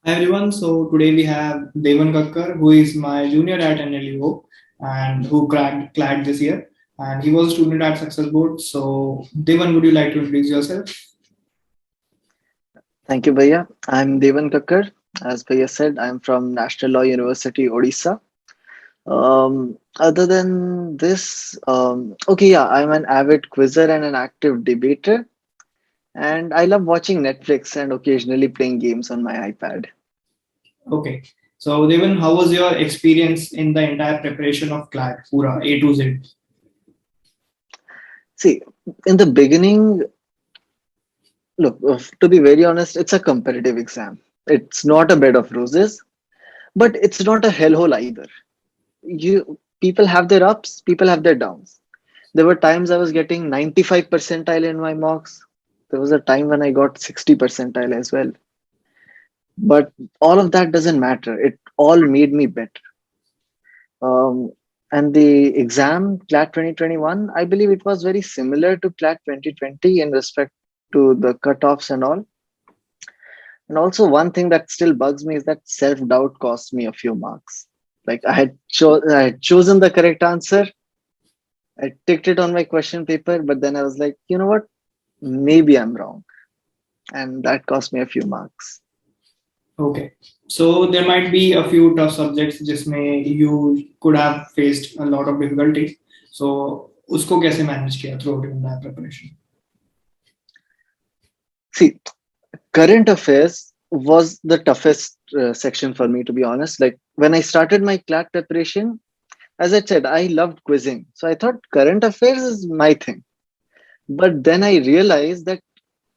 Hi everyone. So today we have Devan Kakar, who is my junior at NLUO and who cracked CLAT this year. And he was a student at Success Board. So Devan, would you like to introduce yourself? Thank you, Bhaiya. I'm Devan Kakar. As Bhaiya said, I'm from National Law University, Odisha. Other than this, okay, yeah, I'm an avid quizzer and an active debater, and I love watching Netflix and occasionally playing games on my iPad. Okay. So Devan, how was your experience in the entire preparation of CLAT, Pura A to Z? See, in the beginning, look, to be very honest, it's a competitive exam. It's not a bed of roses, but it's not a hellhole either. People have their ups, people have their downs. There were times I was getting 95 percentile in my mocks. There was a time when I got 60 percentile as well. But all of that doesn't matter. It all made me better. Um, and the exam, CLAT 2021, I believe it was very similar to CLAT 2020 in respect to the cutoffs and all. And also, one thing that still bugs me is that self doubt cost me a few marks. Like I had chosen the correct answer, I ticked it on my question paper, but then I was like, you know what? Maybe I'm wrong. And that cost me a few marks. Okay. So there might be a few tough subjects जिसमें you could have faced a lot of difficulties. So उसको कैसे manage किया throughout your entire preparation? See, current affairs was the toughest section for me, to be honest. Like when I started my CLAT preparation, as I said, I loved quizzing. So I thought current affairs is my thing. But then I realized that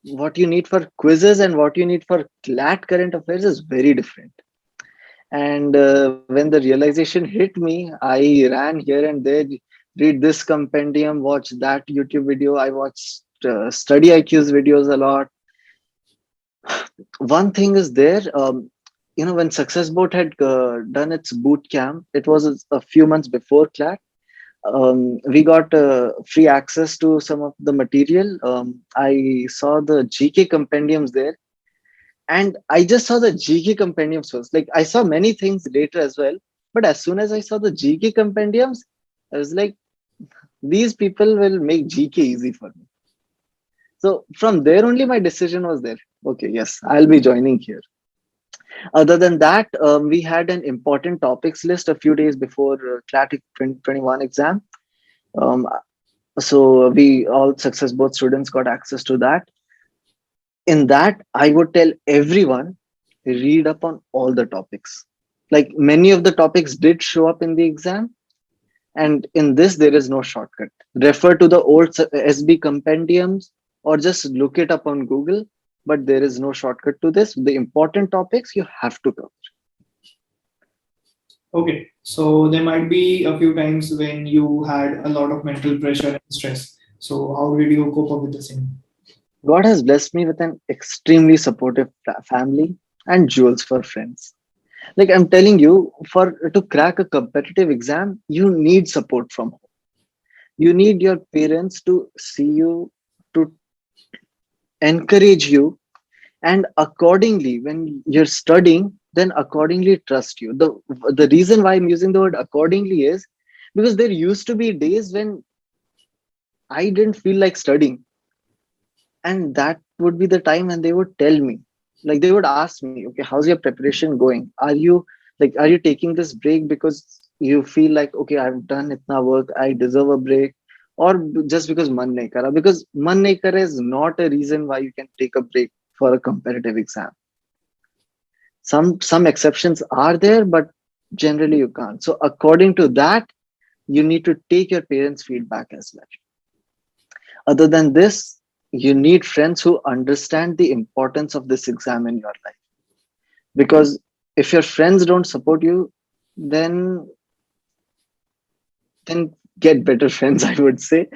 what you need for quizzes and what you need for CLAT current affairs is very different. And when the realization hit me, I ran here and there, read this compendium, watch that YouTube video. I watched study IQ's videos a lot. One thing is there, when Success Boat had done its boot camp, it was a few months before CLAT. We got free access to some of the material. I saw the GK compendiums there, and I just saw the GK compendiums first. Like I saw many things later as well, but as soon as I saw the GK compendiums, I was like, these people will make GK easy for me. So from there only my decision was there. Okay, yes, I'll be joining here. Other than that, we had an important topics list a few days before CLAT 2021 exam. Um, so we all Success Board students got access to that. In that, I would tell everyone read up on all the topics. Like many of the topics did show up in the exam, and in this there is no shortcut. Refer to the old SB compendiums or just look it up on Google. But there is no shortcut to this. The important topics you have to cover. Okay, so there might be a few times when you had a lot of mental pressure and stress. So how did you cope up with the same? God has blessed me with an extremely supportive family and jewels for friends. Like I'm telling you, for to crack a competitive exam, you need support from home. You need your parents to see you, to encourage you, and accordingly, when you're studying, then accordingly trust you. The reason why I'm using the word accordingly is because there used to be days when I didn't feel like studying, and that would be the time when they would tell me, like they would ask me, okay, how's your preparation going? Are you taking this break because you feel like, okay, I've done itna work, I deserve a break, or just because man nahi kara? Because man nahi kara is not a reason why you can take a break for a competitive exam. Some exceptions are there, but generally you can't. So according to that, you need to take your parents feedback as well. Other than this, you need friends who understand the importance of this exam in your life. Because if your friends don't support you, then then get better friends, I would say.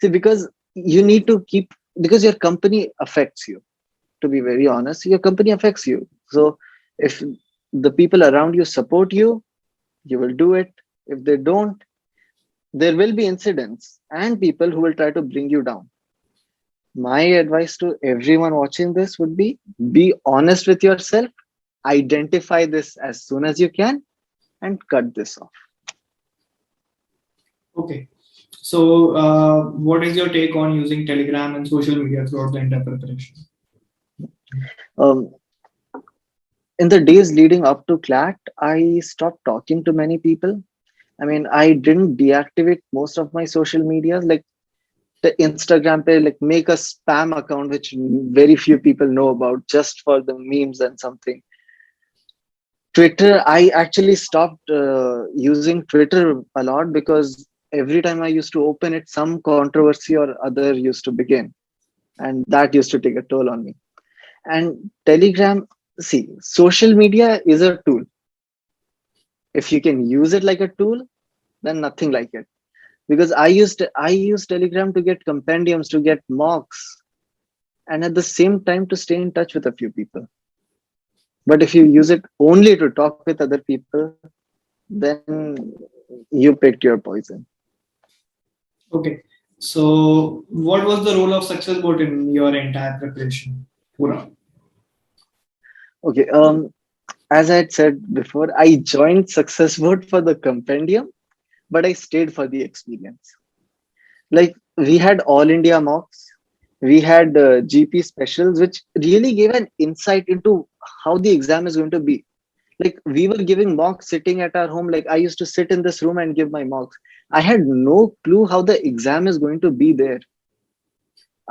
See, because you need to keep, because your company affects you. To be very honest, your company affects you. So if the people around you support you, you will do it. If they don't, there will be incidents and people who will try to bring you down. My advice to everyone watching this would be honest with yourself. identify this as soon as you can and cut this off. Okay. So what is your take on using Telegram and social media throughout the entire preparation? In the days leading up to CLAT, I stopped talking to many people. I mean, I didn't deactivate most of my social medias, like the Instagram page, like make a spam account, which very few people know about, just for the memes and something. Twitter, I actually stopped using Twitter a lot because every time I used to open it, some controversy or other used to begin. And that used to take a toll on me. And Telegram, see, social media is a tool. If you can use it like a tool, then nothing like it. Because I used Telegram to get compendiums, to get mocks, and at the same time to stay in touch with a few people. But if you use it only to talk with other people, then you picked your poison. Okay. So what was the role of success board in your entire preparation? Pura? Okay. As I had said before, I joined Success Board for the compendium, but I stayed for the experience. Like, we had all India mocks, we had GP specials, which really gave an insight into how the exam is going to be. Like, we were giving mocks sitting at our home. Like, I used to sit in this room and give my mocks. I had no clue how the exam is going to be there.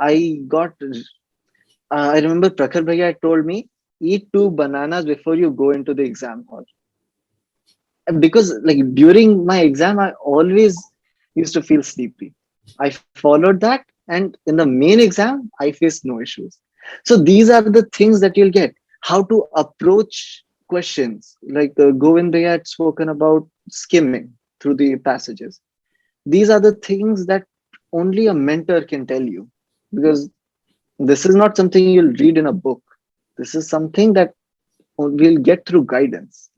I remember Prakhar Bhaiya told me, eat 2 bananas before you go into the exam hall. Because like during my exam, I always used to feel sleepy. I followed that, and in the main exam, I faced no issues. So these are the things that you'll get. How to approach questions. Like Govind had spoken about skimming through the passages. These are the things that only a mentor can tell you, because this is not something you'll read in a book. This is something that we'll get through guidance.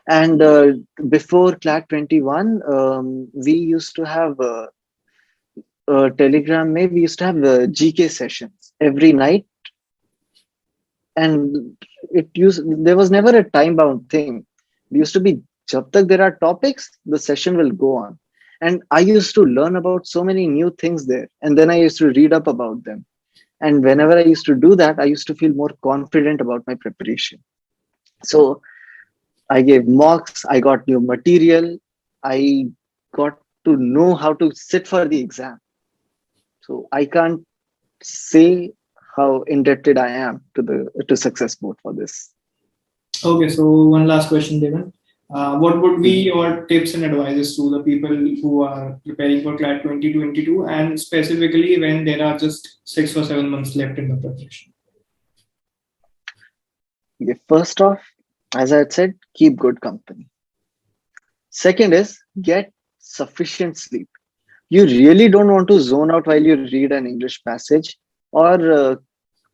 And before CLAT 21, we used to have Telegram. Maybe we used to have GK sessions every night, and there was never a time bound thing. It used to be jab tak there are topics, the session will go on. And I used to learn about so many new things there, and then I used to read up about them. And whenever I used to do that, I used to feel more confident about my preparation. So I gave mocks, I got new material, I got to know how to sit for the exam. So I can't say how indebted I am to Success Board for this. Okay, so one last question, Devan. What would be your tips and advices to the people who are preparing for CLAT 2022, and specifically when there are just 6 or 7 months left in the preparation? Okay, first off, as I had said, keep good company. Second is get sufficient sleep. You really don't want to zone out while you read an English passage, or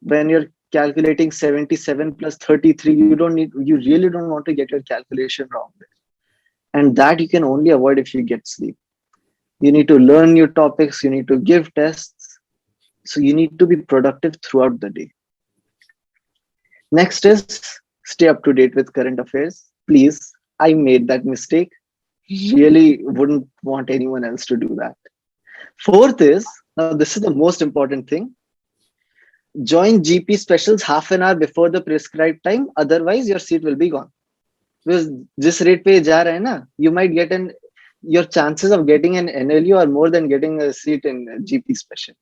when you're calculating 77 plus 33, you really don't want to get your calculation wrong there. And that you can only avoid if you get sleep. You need to learn new topics, you need to give tests. So you need to be productive throughout the day. Next is stay up to date with current affairs. Please, I made that mistake. Really wouldn't want anyone else to do that. Fourth is, now this is the most important thing, join GP specials half an hour before the prescribed time. Otherwise, your seat will be gone. Because this rate pe ja raha hai na, you might get your chances of getting an NLU are more than getting a seat in GP special.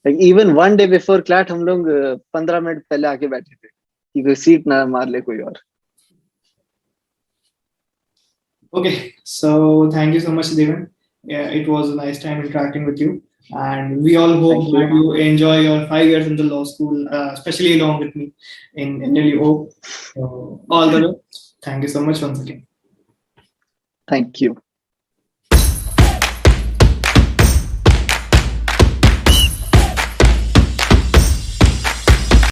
Like even one day before CLAT, हम लोग 15 minute पहले आके बैठे थे कि कोई seat ना मार ले कोई और. Okay, so thank you so much, Devan. Yeah, it was a nice time interacting with you, and we all hope that you enjoy your 5 years in the law school, especially along with me in NLUO. So all the best. Thank you so much once again. Thank you.